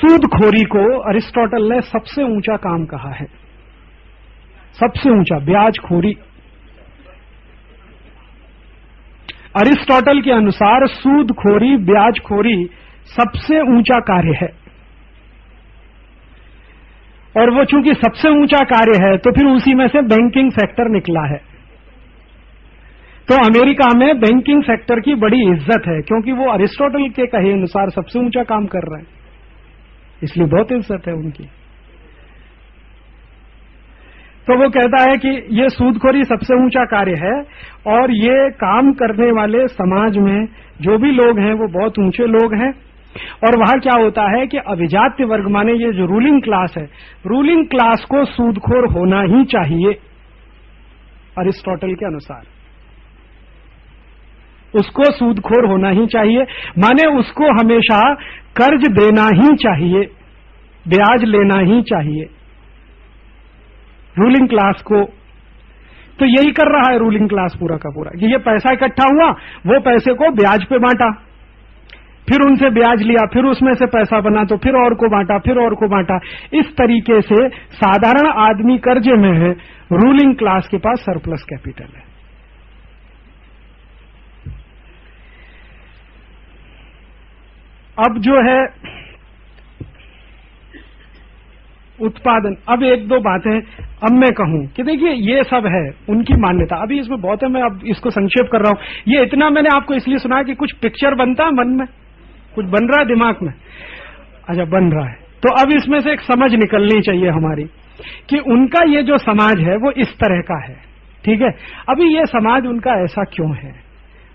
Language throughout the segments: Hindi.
सूदखोरी को अरिस्टोटल ने सबसे ऊंचा काम कहा है, सबसे ऊंचा, ब्याजखोरी। अरिस्टोटल के अनुसार सूदखोरी, ब्याजखोरी सबसे ऊंचा कार्य है। और वो चूंकि सबसे ऊंचा कार्य है तो फिर उसी में से बैंकिंग सेक्टर निकला है। तो अमेरिका में बैंकिंग सेक्टर की बड़ी इज्जत है, क्योंकि वो अरिस्टोटल के कहे अनुसार सबसे ऊंचा काम कर रहे हैं, इसलिए बहुत इज्जत है उनकी। तो वो कहता है कि ये सूदखोरी सबसे ऊंचा कार्य है, और ये काम करने वाले समाज में जो भी लोग हैं वो बहुत ऊंचे लोग हैं। और वहां क्या होता है कि अभिजात्य वर्ग, माने ये जो रूलिंग क्लास है, रूलिंग क्लास को सूदखोर होना ही चाहिए अरिस्टोटल के अनुसार। उसको सूदखोर होना ही चाहिए, माने उसको हमेशा कर्ज देना ही चाहिए, ब्याज लेना ही चाहिए रूलिंग क्लास को। तो यही कर रहा है रूलिंग क्लास पूरा का पूरा, कि ये पैसा इकट्ठा हुआ, वो पैसे को ब्याज पे बांटा, फिर उनसे ब्याज लिया, फिर उसमें से पैसा बना तो फिर और को बांटा, फिर और को बांटा। इस तरीके से साधारण आदमी कर्जे में है, रूलिंग क्लास के पास सरप्लस कैपिटल है। अब जो है उत्पादन, अब एक दो बातें अब मैं कहूं कि देखिए ये सब है उनकी मान्यता। अभी इसमें बहुत है, मैं अब इसको संक्षेप कर रहा हूं। ये इतना मैंने आपको इसलिए सुना कि कुछ पिक्चर बनता है मन में, कुछ बन रहा है दिमाग में। अच्छा, बन रहा है तो अब इसमें से एक समझ निकलनी चाहिए हमारी कि उनका ये जो समाज है वो इस तरह का है, ठीक है। अभी ये समाज उनका ऐसा क्यों है,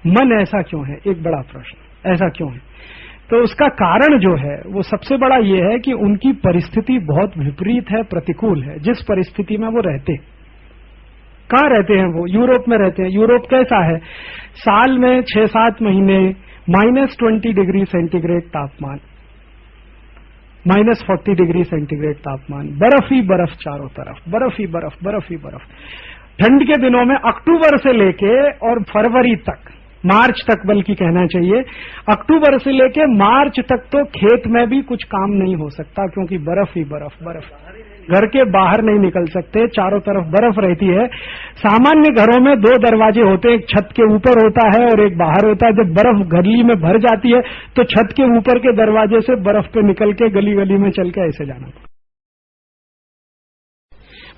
मन ऐसा क्यों है, एक बड़ा प्रश्न, ऐसा क्यों है। तो उसका कारण जो है वो सबसे बड़ा ये है कि उनकी परिस्थिति बहुत विपरीत है, प्रतिकूल है। जिस परिस्थिति में वो रहते, कहाँ रहते हैं वो, यूरोप में रहते हैं। यूरोप कैसा है, साल में 6-7 महीने -20 डिग्री सेंटीग्रेड तापमान, -40 डिग्री सेंटीग्रेड तापमान, बर्फ ही बर्फ चारों तरफ, बर्फ ही बर्फ, बर्फ ही बर्फ। ठंड के दिनों में अक्टूबर से लेके और फरवरी तक, मार्च तक बल्कि कहना चाहिए, अक्टूबर से लेके मार्च तक तो खेत में भी कुछ काम नहीं हो सकता, क्योंकि बर्फ ही बर्फ, बर्फ। घर के बाहर नहीं निकल सकते, चारों तरफ बर्फ रहती है। सामान्य घरों में 2 दरवाजे होते हैं, एक छत के ऊपर होता है और एक बाहर होता है। जब बर्फ गली में भर जाती है तो छत के ऊपर के दरवाजे से बर्फ पे निकल के गली गली में चल के ऐसे जाना।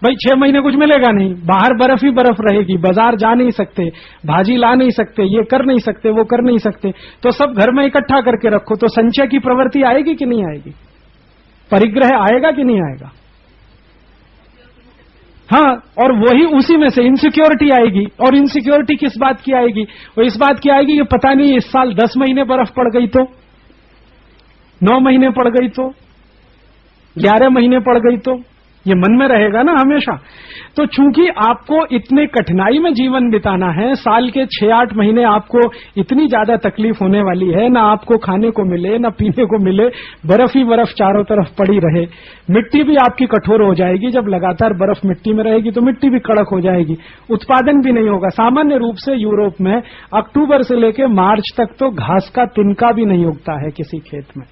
भाई 6 महीने कुछ मिलेगा नहीं, बाहर बर्फ ही बर्फ रहेगी, बाजार जा नहीं सकते, भाजी ला नहीं सकते, ये कर नहीं सकते, वो कर नहीं सकते। तो सब घर में इकट्ठा करके रखो, तो संचय की प्रवृत्ति आएगी कि नहीं आएगी, परिग्रह आएगा कि नहीं आएगा। हाँ, और वही उसी में से इनसिक्योरिटी आएगी। और इनसिक्योरिटी किस बात की आएगी, वो इस बात की आएगी कि पता नहीं इस साल 10 महीने बर्फ पड़ गई तो, 9 महीने पड़ गई तो, 11 महीने पड़ गई तो, ये मन में रहेगा ना हमेशा। तो चूंकि आपको इतने कठिनाई में जीवन बिताना है, साल के 6-8 महीने आपको इतनी ज्यादा तकलीफ होने वाली है, ना आपको खाने को मिले ना पीने को मिले, बर्फ ही बर्फ चारों तरफ पड़ी रहे। मिट्टी भी आपकी कठोर हो जाएगी, जब लगातार बर्फ मिट्टी में रहेगी तो मिट्टी भी कड़क हो जाएगी, उत्पादन भी नहीं होगा। सामान्य रूप से यूरोप में अक्टूबर से लेकर मार्च तक तो घास का तिनका भी नहीं उगता है किसी खेत में।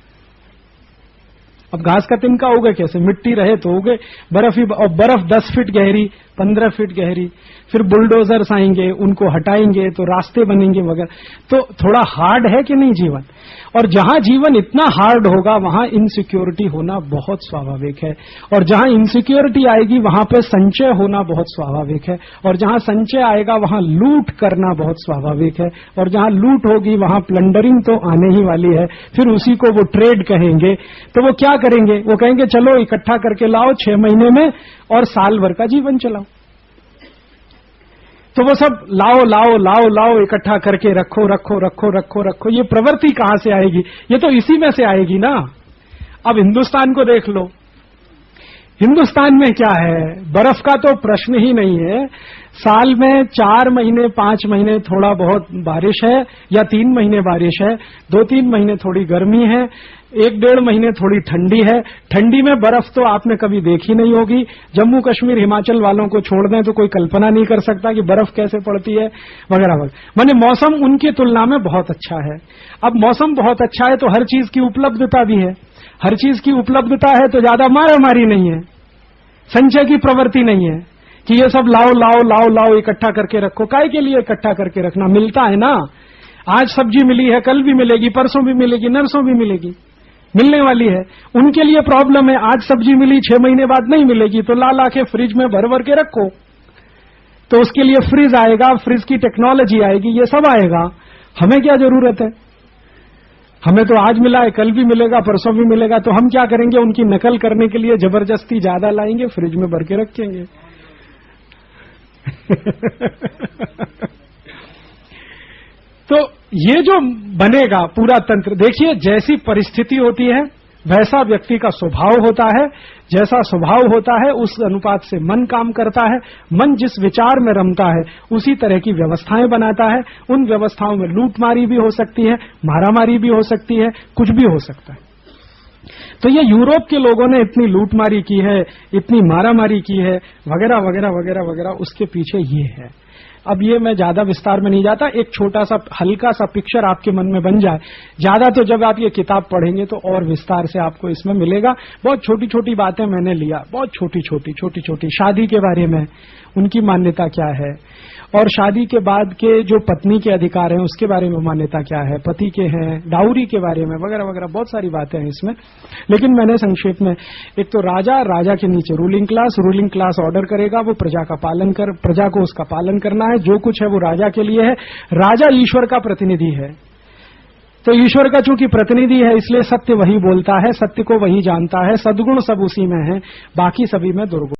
अब घास का तिनका उगे कैसे, मिट्टी रहे तो उगे, बर्फ ही, और बर्फ 10 फीट गहरी, 15 फीट गहरी, फिर बुलडोजर्स आएंगे, उनको हटाएंगे तो रास्ते बनेंगे वगैरह। तो थोड़ा हार्ड है कि नहीं जीवन। और जहां जीवन इतना हार्ड होगा वहां इनसिक्योरिटी होना बहुत स्वाभाविक है, और जहां इनसिक्योरिटी आएगी वहां पे संचय होना बहुत स्वाभाविक है, और जहां संचय आएगा वहां लूट करना बहुत स्वाभाविक है, और जहां लूट होगी वहां प्लंडरिंग तो आने ही वाली है। फिर उसी को वो ट्रेड कहेंगे। तो वो क्या करेंगे, वो कहेंगे चलो इकट्ठा करके लाओ 6 महीने में और साल भर का जीवन चलाओ। तो वो सब लाओ लाओ लाओ लाओ इकट्ठा करके रखो रखो रखो रखो रखो। ये प्रवृत्ति कहां से आएगी, ये तो इसी में से आएगी ना। अब हिंदुस्तान को देख लो, हिंदुस्तान में क्या है, बर्फ का तो प्रश्न ही नहीं है। साल में 4 महीने 5 महीने थोड़ा बहुत बारिश है, या 3 महीने बारिश है, 2-3 महीने थोड़ी गर्मी है, 1-1.5 महीने थोड़ी ठंडी है। ठंडी में बर्फ तो आपने कभी देखी नहीं होगी। जम्मू कश्मीर हिमाचल वालों को छोड़ दें तो कोई कल्पना नहीं कर सकता कि बर्फ कैसे पड़ती है वगैरह वगैरह। माने मौसम उनकी तुलना में बहुत अच्छा है। अब मौसम बहुत अच्छा है तो हर चीज की उपलब्धता भी है। हर चीज की उपलब्धता है तो ज्यादा मारामारी नहीं है, संचय की प्रवृत्ति नहीं है कि ये सब लाओ लाओ लाओ लाओ इकट्ठा करके रखो। काय के लिए इकट्ठा करके रखना? मिलता है ना। आज सब्जी मिली है, कल भी मिलेगी, परसों भी मिलेगी, नरसों भी मिलेगी, मिलने वाली है। उनके लिए प्रॉब्लम है, आज सब्जी मिली 6 महीने बाद नहीं मिलेगी, तो ला के फ्रिज में भर भर के रखो। तो उसके लिए फ्रिज आएगा, फ्रिज की टेक्नोलॉजी आएगी, ये सब आएगा। हमें क्या जरूरत है? हमें तो आज मिला है, कल भी मिलेगा, परसों भी मिलेगा। तो हम क्या करेंगे? उनकी नकल करने के लिए जबरदस्ती ज्यादा लाएंगे, फ्रिज में भर के रखेंगे। तो ये जो बनेगा पूरा तंत्र, देखिए जैसी परिस्थिति होती है वैसा व्यक्ति का स्वभाव होता है, जैसा स्वभाव होता है उस अनुपात से मन काम करता है। मन जिस विचार में रमता है उसी तरह की व्यवस्थाएं बनाता है। उन व्यवस्थाओं में लूटमारी भी हो सकती है, मारामारी भी हो सकती है, कुछ भी हो सकता है। तो ये यूरोप के लोगों ने इतनी लूटमारी की है, इतनी मारामारी की है, वगैरह वगैरह वगैरह वगैरह, उसके पीछे ये है। अब ये मैं ज्यादा विस्तार में नहीं जाता, एक छोटा सा हल्का सा पिक्चर आपके मन में बन जाए। ज्यादा तो जब आप ये किताब पढ़ेंगे तो और विस्तार से आपको इसमें मिलेगा। बहुत छोटी छोटी बातें मैंने लिया, बहुत छोटी छोटी। शादी के बारे में उनकी मान्यता क्या है, और शादी के बाद के जो पत्नी के अधिकार हैं उसके बारे में मान्यता क्या है, पति के हैं, डाउरी के बारे में वगैरह वगैरह, बहुत सारी बातें हैं इसमें। लेकिन मैंने संक्षेप में, एक तो राजा के नीचे रूलिंग क्लास ऑर्डर करेगा, वो प्रजा को उसका पालन करना है। जो कुछ है वो राजा के लिए है। राजा ईश्वर का प्रतिनिधि है, तो ईश्वर का चूंकि प्रतिनिधि है इसलिए सत्य वही बोलता है, सत्य को वही जानता है, सद्गुण सब उसी में है, बाकी सभी में दुर्गुण।